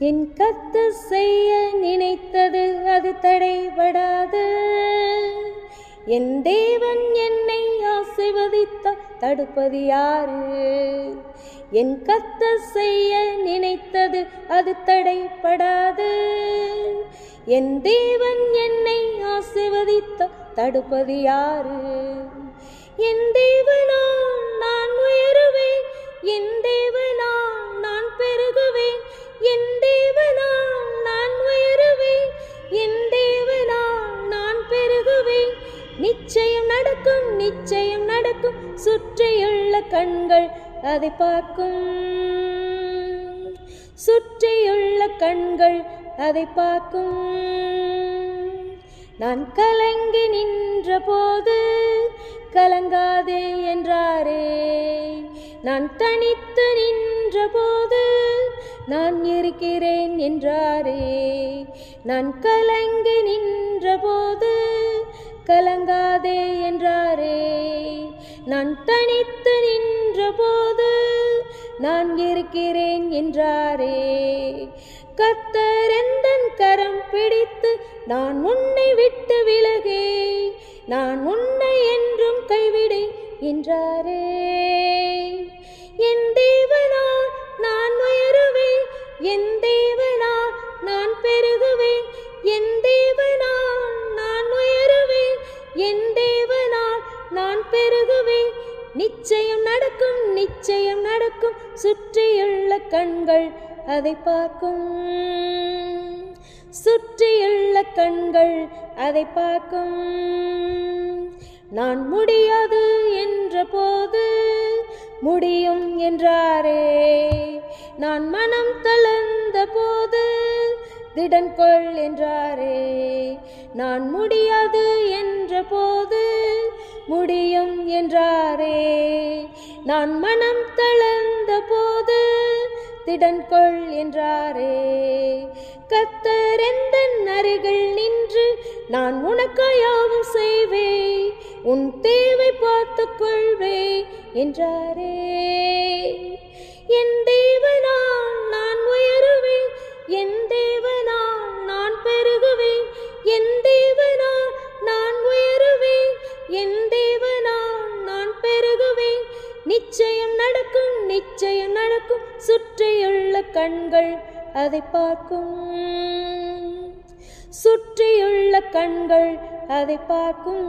என் கர்த்தர் செய்ய நினைத்தது அது தடைபடாது. என் தேவன் என்னை ஆசீர்வதித்தால் தடுப்பது யாரு? என் கர்த்தர் செய்ய நினைத்தது அது தடைபடாது. என் தேவன் என்னை ஆசீர்வதித்தால் தடுப்பது யாரு? என் தேவனால் நான் உயருவேன், என் தேவனால் நான் பெருகுவேன், என் தேவனால் நான் உயருவேன், என் தேவனால் நான் பெருகுவேன். நிச்சயம் நடக்கும், நிச்சயம் நடக்கும், சுற்றியுள்ள கண்கள் அதை பார்க்கும், சுற்றியுள்ள கண்கள் அதை பார்க்கும். நான் கலங்கி நின்ற போது கலங்காதே என்றாரே. நான் தனித்து நின்ற போது நான் இருக்கிறேன் என்றாரே. நான் கலங்கி நின்ற போது கலங்காதே என்றாரே. நான் தனித்து நின்ற போது நான் இருக்கிறேன் என்றாரே. கர்த்தர் எந்தன் கரம் பிடித்து நான் உன்னை விட்டு விலகே, நான் உன்னை என்றும் கைவிடேன் என்றாரே. என் தேவனால் நான் உயருவேன், என் தேவனால் நான் பெருகுவேன், என் தேவனால் நான் உயருவேன், என் தேவனால் நான் பெருகுவேன். நிச்சயம் நடக்கும், நிச்சயம் நடக்கும், சுற்றியுள்ள கண்கள் அதை பார்க்கும், சுற்றியுள்ள கண்கள் அதை பார்க்கும். நான் முடியாது என்ற போது முடியும் என்றாரே. நான் மனம் தளர்ந்த போது திடன் கொள் என்றாரே. நான் முடியாது என்ற போது முடியும் என்றாரே. நான் மனம் தளர்ந்த போது திடன் கொள் என்றாரே. கர்த்தர் எந்தன் அருகில் நின்று நான் உனக்காயாவும் செய்வேன், உன் தேவை பார்த்துக் கொள்வே என்றாரே. என் தேவனால் நான் உயருவேன், என் தேவனால் நான் பெருகுவேன், என் தேவனால் நான் உயருவேன், என் தேவனால் நான் பெருகுவேன். நிச்சயம் நடக்கும், நிச்சயம் நடக்கும், சுற்றியுள்ள கண்கள் அதை பார்க்கும், சுற்றியுள்ள கண்கள் அதை பார்க்கும்.